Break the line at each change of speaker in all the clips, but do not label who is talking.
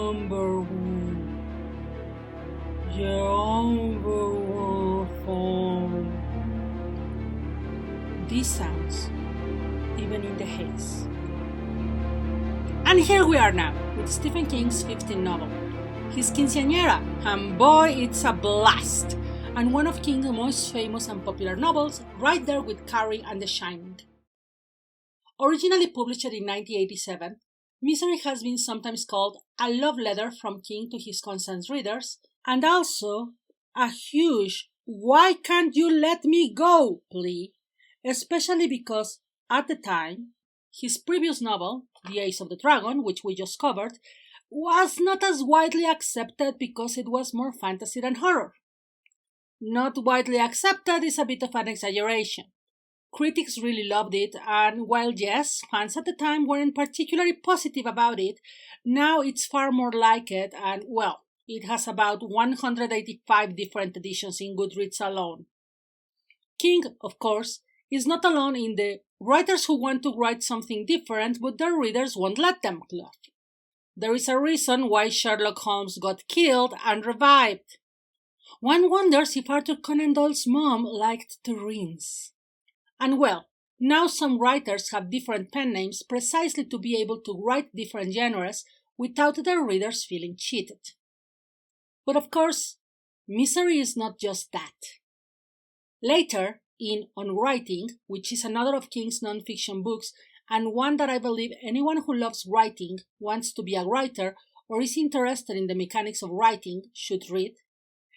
number one. Your number one phone. These sounds, even in the haze. And here we are now, with Stephen King's 15th novel, his Quinceañera, and boy, it's a blast! And one of King's most famous and popular novels, right there with Carrie and The Shining. Originally published in 1987, Misery has been sometimes called a love letter from King to his constant readers, and also a huge "why can't you let me go" plea, especially because, at the time, his previous novel, The Ace of the Dragon, which we just covered, was not as widely accepted because it was more fantasy than horror. Not widely accepted is a bit of an exaggeration. Critics really loved it, and while yes, fans at the time weren't particularly positive about it, now it's far more like it, and well, it has about 185 different editions in Goodreads alone. King, of course, is not alone in the writers who want to write something different but their readers won't let them club. There is a reason why Sherlock Holmes got killed and revived. One wonders if Arthur Conan Doyle's mom liked to rinse. And well, now some writers have different pen names precisely to be able to write different genres without their readers feeling cheated. But of course, Misery is not just that. Later, in On Writing, which is another of King's non-fiction books and one that I believe anyone who loves writing, wants to be a writer, or is interested in the mechanics of writing should read,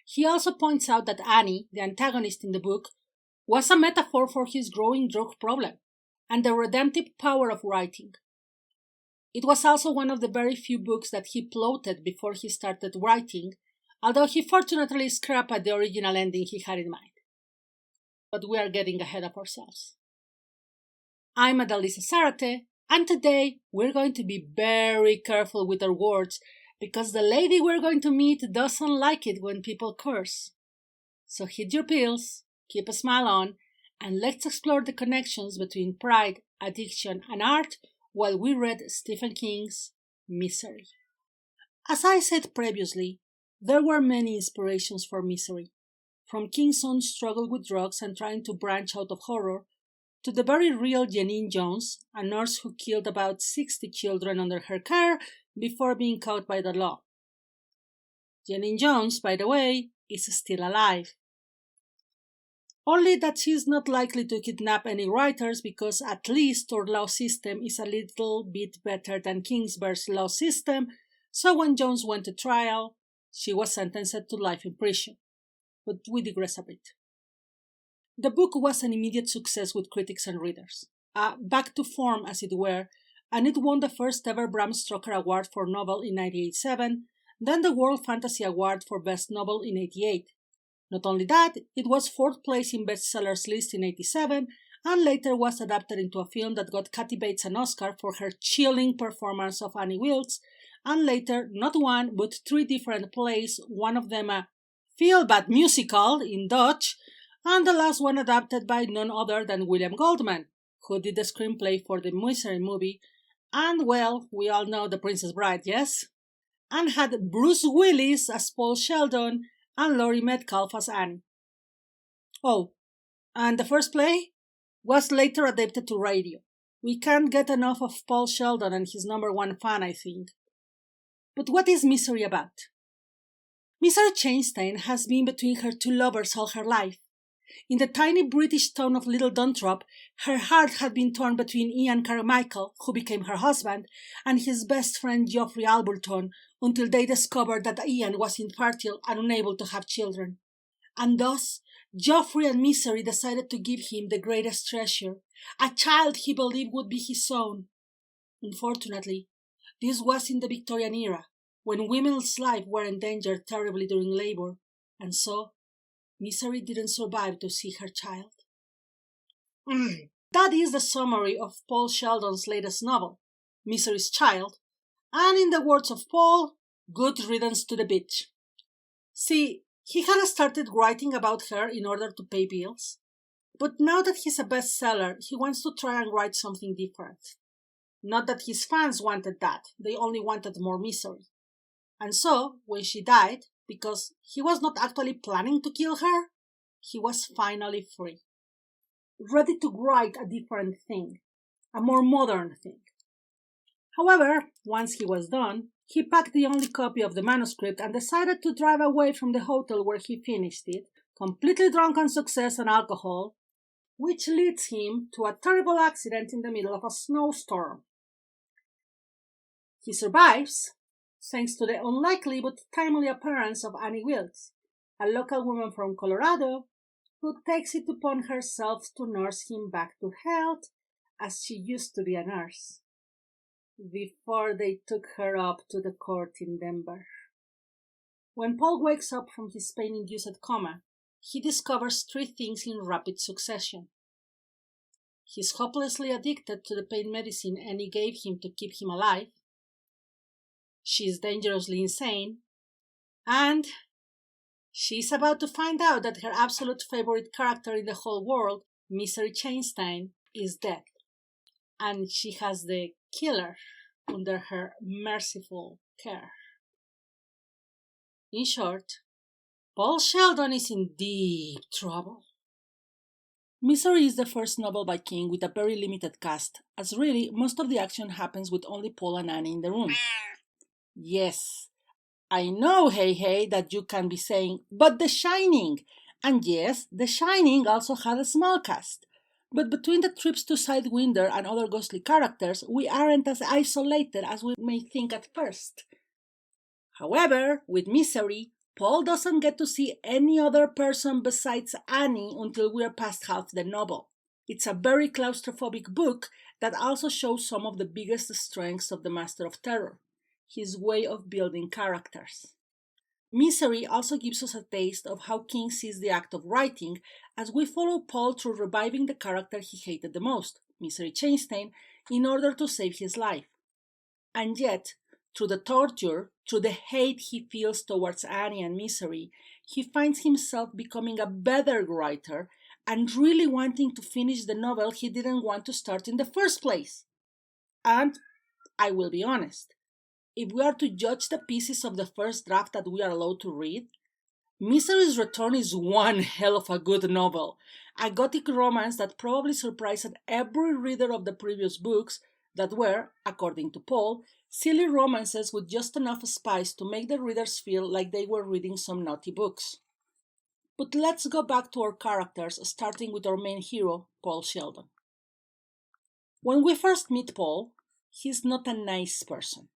he also points out that Annie, the antagonist in the book, was a metaphor for his growing drug problem and the redemptive power of writing. It was also one of the very few books that he plotted before he started writing, although he fortunately scrapped the original ending he had in mind. But we are getting ahead of ourselves. I'm AdalisaZ, and today we're going to be very careful with our words because the lady we're going to meet doesn't like it when people curse. So hit your pills, keep a smile on, and let's explore the connections between pride, addiction, and art while we read Stephen King's Misery. As I said previously, there were many inspirations for Misery, from King's own struggle with drugs and trying to branch out of horror, to the very real Janine Jones, a nurse who killed about 60 children under her care before being caught by the law. Janine Jones, by the way, is still alive. Only that she is not likely to kidnap any writers because at least our law system is a little bit better than Kingsbury's law system, so when Jones went to trial, she was sentenced to life in prison. But we digress a bit. The book was an immediate success with critics and readers, back to form as it were, and it won the first ever Bram Stoker Award for Novel in 1987, then the World Fantasy Award for Best Novel in 1988. Not only that, it was 4th place in bestsellers list in 1987, and later was adapted into a film that got Kathy Bates an Oscar for her chilling performance of Annie Wilkes, and later not one but 3 different plays, one of them a feel-bad musical in Dutch, and the last one adapted by none other than William Goldman, who did the screenplay for the Misery movie, and well, we all know The Princess Bride, yes? And had Bruce Willis as Paul Sheldon and Laurie Metcalf as Annie. Oh, and the first play was later adapted to radio. We can't get enough of Paul Sheldon and his number one fan, I think. But what is Misery about? Misery Chastain has been between her 2 lovers all her life. In the tiny British town of Little Dunthrop, her heart had been torn between Ian Carmichael, who became her husband, and his best friend Geoffrey Alburton, until they discovered that Ian was infertile and unable to have children. And thus, Geoffrey and Misery decided to give him the greatest treasure, a child he believed would be his own. Unfortunately, this was in the Victorian era, when women's lives were endangered terribly during labor, and so Misery didn't survive to see her child. That is the summary of Paul Sheldon's latest novel, Misery's Child, and in the words of Paul, good riddance to the bitch. See, he had started writing about her in order to pay bills, but now that he's a bestseller, he wants to try and write something different. Not that his fans wanted that, they only wanted more Misery. And so, when she died, because he was not actually planning to kill her, he was finally free, ready to write a different thing, a more modern thing. However, once he was done, he packed the only copy of the manuscript and decided to drive away from the hotel where he finished it, completely drunk on success and alcohol, which leads him to a terrible accident in the middle of a snowstorm. He survives, thanks to the unlikely but timely appearance of Annie Wilkes, a local woman from Colorado, who takes it upon herself to nurse him back to health, as she used to be a nurse, before they took her up to the court in Denver. When Paul wakes up from his pain-induced coma, he discovers three things in rapid succession. He's hopelessly addicted to the pain medicine Annie gave him to keep him alive. She's dangerously insane. And she's about to find out that her absolute favorite character in the whole world, Misery Chastain, is dead. And she has the killer under her merciful care. In short, Paul Sheldon is in deep trouble. Misery is the first novel by King with a very limited cast, as really most of the action happens with only Paul and Annie in the room. Yes, I know, Hei Hei, that you can be saying, but The Shining! And yes, The Shining also had a small cast. But between the trips to Sidewinder and other ghostly characters, we aren't as isolated as we may think at first. However, with Misery, Paul doesn't get to see any other person besides Annie until we're past half the novel. It's a very claustrophobic book that also shows some of the biggest strengths of the Master of Terror, his way of building characters. Misery also gives us a taste of how King sees the act of writing as we follow Paul through reviving the character he hated the most, Misery Chastain, in order to save his life. And yet, through the torture, through the hate he feels towards Annie and Misery, he finds himself becoming a better writer and really wanting to finish the novel he didn't want to start in the first place. And, I will be honest, if we are to judge the pieces of the first draft that we are allowed to read, Misery's Return is one hell of a good novel, a gothic romance that probably surprised every reader of the previous books that were, according to Paul, silly romances with just enough spice to make the readers feel like they were reading some naughty books. But let's go back to our characters, starting with our main hero, Paul Sheldon. When we first meet Paul, he's not a nice person.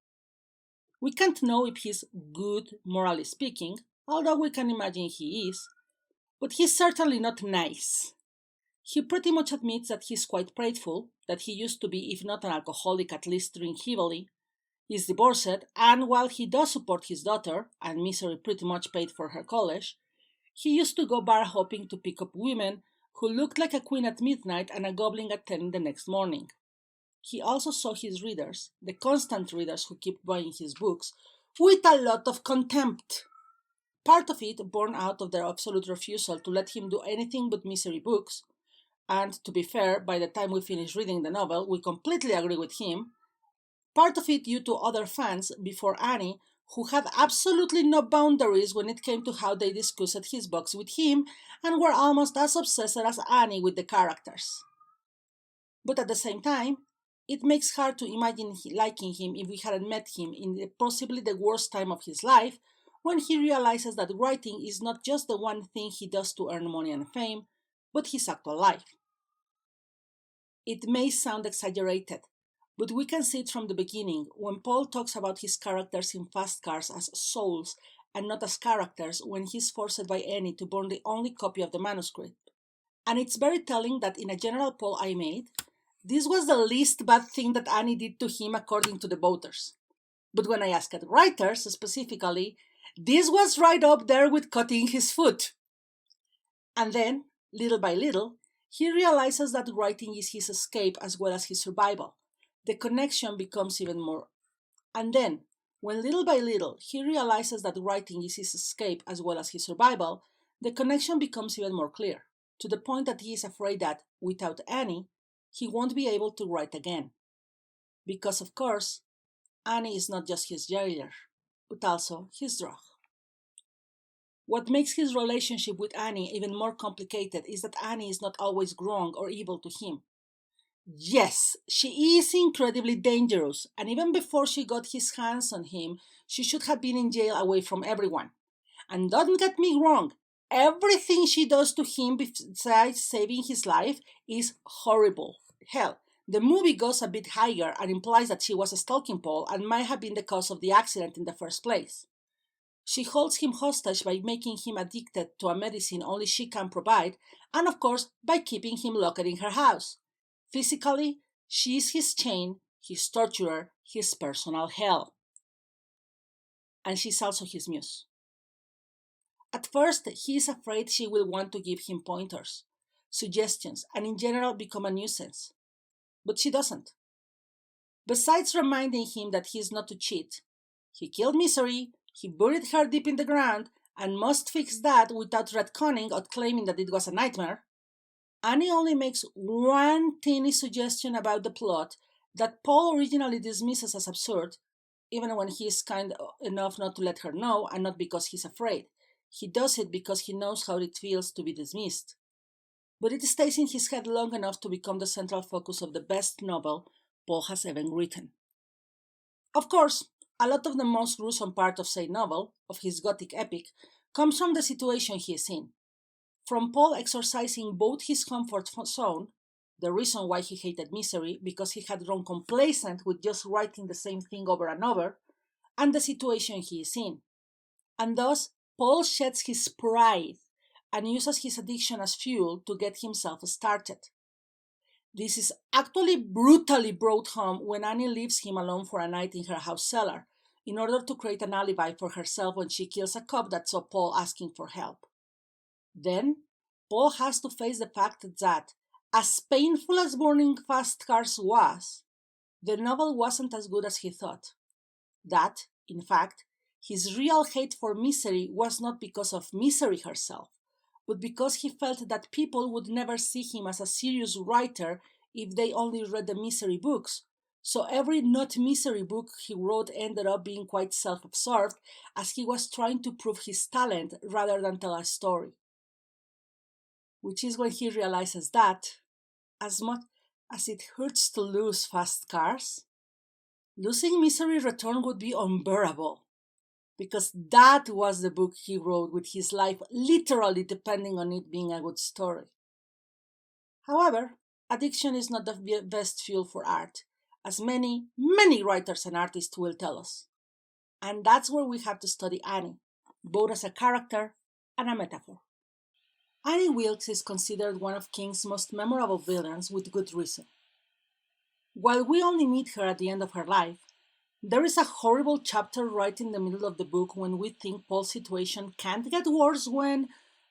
We can't know if he's good, morally speaking, although we can imagine he is, but he's certainly not nice. He pretty much admits that he's quite prideful, that he used to be, if not an alcoholic, at least drink heavily. He's divorced, and while he does support his daughter, and Misery pretty much paid for her college, he used to go bar hopping to pick up women who looked like a queen at midnight and a goblin at 10 the next morning. He also saw his readers, the constant readers who keep buying his books, with a lot of contempt. Part of it born out of their absolute refusal to let him do anything but Misery books, and to be fair, by the time we finish reading the novel, we completely agree with him. Part of it due to other fans before Annie, who had absolutely no boundaries when it came to how they discussed his books with him, and were almost as obsessed as Annie with the characters. But at the same time, it makes hard to imagine liking him if we hadn't met him in possibly the worst time of his life, when he realizes that writing is not just the one thing he does to earn money and fame, but his actual life. It may sound exaggerated, but we can see it from the beginning when Paul talks about his characters in Fast Cars as souls and not as characters when he's forced by Annie to burn the only copy of the manuscript. And it's very telling that in a general poll I made, this was the least bad thing that Annie did to him according to the voters. But when I asked writers specifically, this was right up there with cutting his foot. And then, little by little, he realizes that writing is his escape as well as his survival. The connection becomes even more. And then, when little by little he realizes that writing is his escape as well as his survival, the connection becomes even more clear, to the point that he is afraid that, without Annie, he won't be able to write again. Because, of course, Annie is not just his jailer, but also his drug. What makes his relationship with Annie even more complicated is that Annie is not always wrong or evil to him. Yes, she is incredibly dangerous, and even before she got his hands on him, she should have been in jail away from everyone. And don't get me wrong, everything she does to him besides saving his life is horrible. Hell, the movie goes a bit higher and implies that she was stalking Paul and might have been the cause of the accident in the first place. She holds him hostage by making him addicted to a medicine only she can provide, and of course by keeping him locked in her house. Physically, she is his chain, his torturer, his personal hell. And she's also his muse. At first, he is afraid she will want to give him pointers, suggestions, and in general become a nuisance. But she doesn't. Besides reminding him that he is not to cheat, he killed Misery, he buried her deep in the ground, and must fix that without retconning or claiming that it was a nightmare. Annie only makes one teeny suggestion about the plot that Paul originally dismisses as absurd, even when he is kind enough not to let her know, and not because he's afraid. He does it because he knows how it feels to be dismissed. But it stays in his head long enough to become the central focus of the best novel Paul has ever written. Of course, a lot of the most gruesome part of said novel, of his gothic epic, comes from the situation he is in. From Paul exorcising both his comfort zone, the reason why he hated Misery because he had grown complacent with just writing the same thing over and over, and the situation he is in. And thus, Paul sheds his pride and uses his addiction as fuel to get himself started. This is actually brutally brought home when Annie leaves him alone for a night in her house cellar, in order to create an alibi for herself when she kills a cop that saw Paul asking for help. Then, Paul has to face the fact that, as painful as burning fast cars was, the novel wasn't as good as he thought. That, in fact, his real hate for Misery was not because of Misery herself, but because he felt that people would never see him as a serious writer if they only read the Misery books. So every not Misery book he wrote ended up being quite self-absorbed, as he was trying to prove his talent rather than tell a story. Which is when he realizes that, as much as it hurts to lose fast cars, losing Misery Return would be unbearable, because that was the book he wrote with his life literally depending on it being a good story. However, addiction is not the best fuel for art, as many, many writers and artists will tell us. And that's where we have to study Annie, both as a character and a metaphor. Annie Wilkes is considered one of King's most memorable villains with good reason. While we only meet her at the end of her life, there is a horrible chapter right in the middle of the book when we think Paul's situation can't get worse when,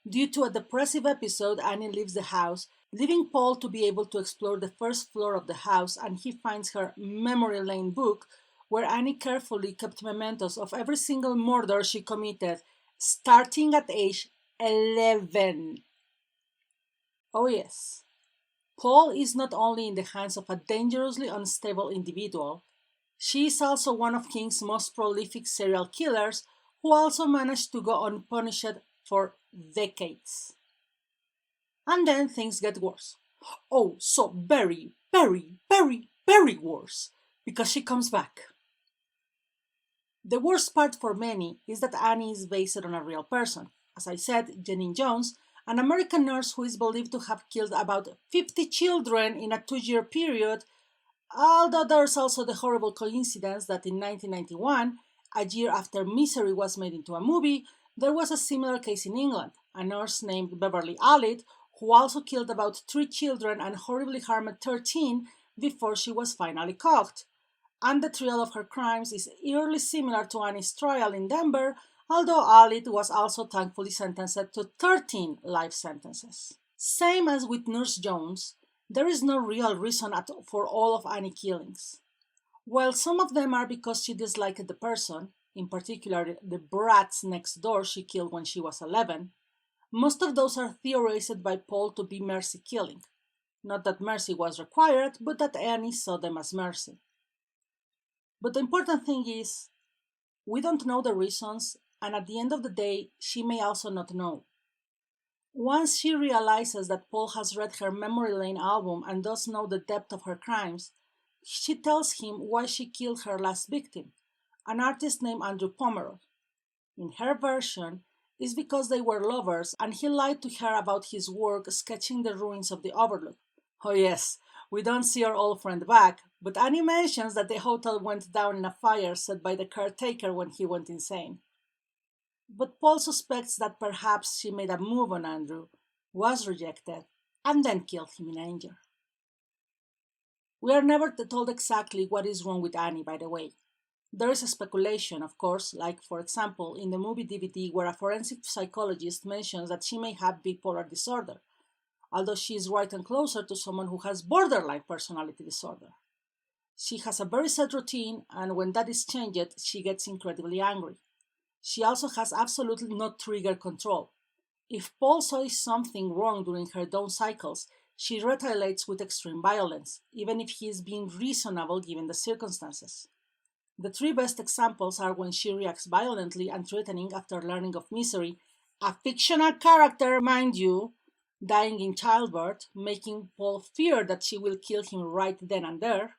due to a depressive episode, Annie leaves the house, leaving Paul to be able to explore the first floor of the house, and he finds her Memory Lane book, where Annie carefully kept mementos of every single murder she committed, starting at age 11. Oh yes, Paul is not only in the hands of a dangerously unstable individual, she is also one of King's most prolific serial killers who also managed to go unpunished for decades. And then things get worse. Oh, so very, very, very, very worse, because she comes back. The worst part for many is that Annie is based on a real person. As I said, Janine Jones, an American nurse who is believed to have killed about 50 children in a 2-year period, although there's also the horrible coincidence that in 1991, a year after Misery was made into a movie, there was a similar case in England, a nurse named Beverly Allitt, who also killed about 3 children and horribly harmed 13 before she was finally caught. And the trial of her crimes is eerily similar to Annie's trial in Denver, although Allitt was also thankfully sentenced to 13 life sentences. Same as with Nurse Jones, there is no real reason for all of Annie's killings. While some of them are because she disliked the person, in particular the brats next door she killed when she was 11, most of those are theorized by Paul to be mercy killing. Not that mercy was required, but that Annie saw them as mercy. But the important thing is, We don't know the reasons, and at the end of the day, she may also not know. Once she realizes that Paul has read her memory lane album and does know the depth of her crimes, she tells him why she killed her last victim, an artist named Andrew Pomeroy. In her version, it's because they were lovers and he lied to her about his work sketching the ruins of the Overlook. Oh, yes, we don't see our old friend back, but Annie mentions that the hotel went down in a fire set by the caretaker when he went insane. But Paul suspects that perhaps she made a move on Andrew, was rejected, and then killed him in anger. We are never told exactly what is wrong with Annie, by the way. There is a speculation, of course, like, for example, in the movie DVD where a forensic psychologist mentions that she may have bipolar disorder, although she is right and closer to someone who has borderline personality disorder. She has a very set routine, and when that is changed, she gets incredibly angry. She also has absolutely no trigger control. If Paul says something wrong during her dawn cycles, she retaliates with extreme violence, even if he is being reasonable given the circumstances. The three best examples are when she reacts violently and threatening after learning of Misery, a fictional character, mind you, dying in childbirth, making Paul fear that she will kill him right then and there.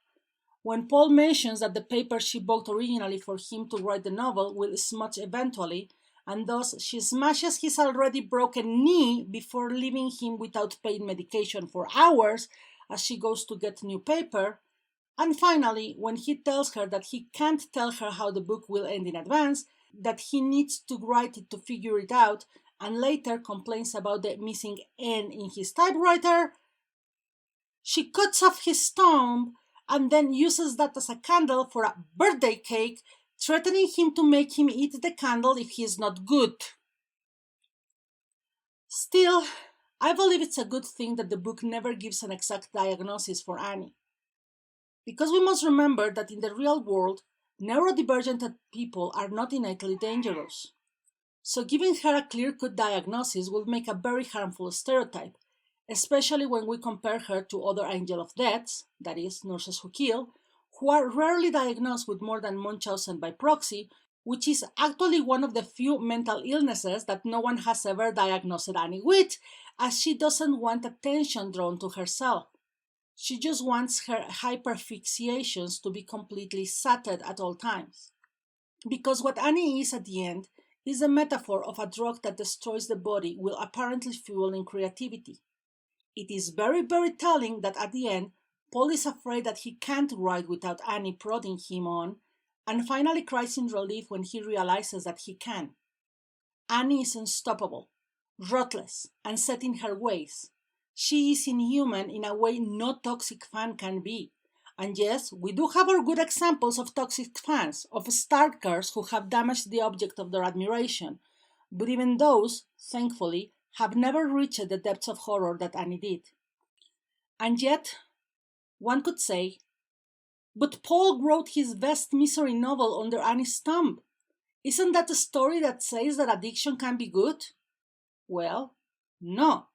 When Paul mentions that the paper she bought originally for him to write the novel will smudge eventually, and thus she smashes his already broken knee before leaving him without pain medication for hours as she goes to get new paper. And finally, when he tells her that he can't tell her how the book will end in advance, that he needs to write it to figure it out, and later complains about the missing N in his typewriter, she cuts off his thumb and then uses that as a candle for a birthday cake, threatening him to make him eat the candle if he is not good. Still, I believe it's a good thing that the book never gives an exact diagnosis for Annie. Because we must remember that in the real world, neurodivergent people are not innately dangerous. So giving her a clear-cut diagnosis would make a very harmful stereotype, especially when we compare her to other angel of deaths, that is, nurses who kill, who are rarely diagnosed with more than Munchausen by proxy, which is actually one of the few mental illnesses that no one has ever diagnosed Annie with, as she doesn't want attention drawn to herself. She just wants her hyperfixations to be completely sated at all times. Because what Annie is at the end is a metaphor of a drug that destroys the body while apparently fueling creativity. It is very, very telling that at the end, Paul is afraid that he can't write without Annie prodding him on, and finally cries in relief when he realizes that he can. Annie is unstoppable, ruthless, and set in her ways. She is inhuman in a way no toxic fan can be. And yes, we do have our good examples of toxic fans, of stalkers who have damaged the object of their admiration, but even those, thankfully, have never reached the depths of horror that Annie did. And yet, one could say, but Paul wrote his best misery novel under Annie's thumb. Isn't that a story that says that addiction can be good? Well, no.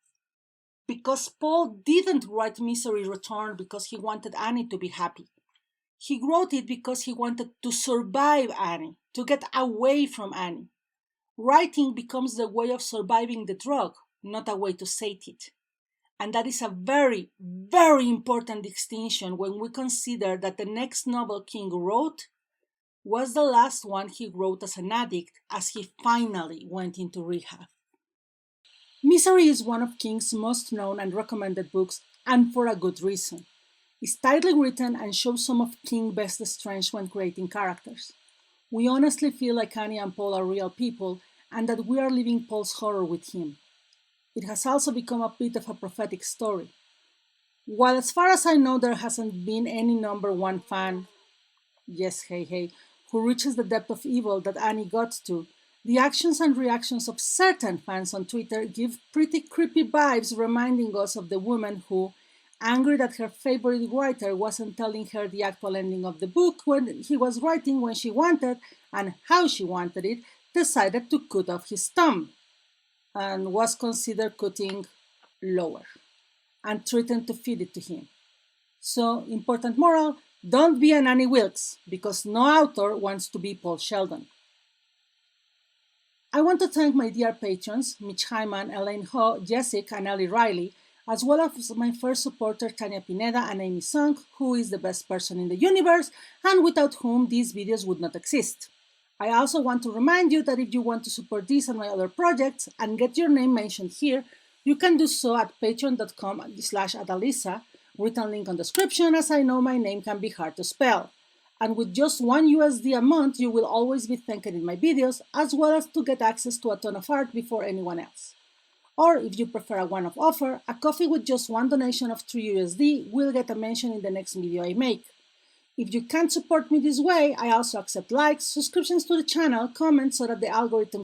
Because Paul didn't write Misery Return because he wanted Annie to be happy. He wrote it because he wanted to survive Annie, to get away from Annie. Writing becomes the way of surviving the drug, not a way to sate it. And that is a very, very important distinction when we consider that the next novel King wrote was the last one he wrote as an addict as he finally went into rehab. Misery is one of King's most known and recommended books, and for a good reason. It's tightly written and shows some of King's best strengths when creating characters. We honestly feel like Annie and Paul are real people, and that we are living Paul's horror with him. It has also become a bit of a prophetic story. While as far as I know there hasn't been any number one fan, yes, Hei Hei, who reaches the depth of evil that Annie got to, the actions and reactions of certain fans on Twitter give pretty creepy vibes, reminding us of the woman who, angry that her favorite writer wasn't telling her the actual ending of the book when he was writing when she wanted and how she wanted it, decided to cut off his thumb and was considered cutting lower and threatened to feed it to him. So, important moral, don't be an Annie Wilkes, because no author wants to be Paul Sheldon. I want to thank my dear patrons, Mitch Hyman, Elaine Ho, Jessica, and Ellie Riley, as well as my first supporter Tanya Pineda and Amy Sung, who is the best person in the universe and without whom these videos would not exist. I also want to remind you that if you want to support these and my other projects and get your name mentioned here, you can do so at patreon.com/Adalisa, written link on description, as I know my name can be hard to spell. And with just $1 a month, you will always be thanked in my videos, as well as to get access to a ton of art before anyone else. Or if you prefer a one-off offer, a coffee with just one donation of $3 will get a mention in the next video I make. If you can't support me this way, I also accept likes, subscriptions to the channel, comments so that the algorithm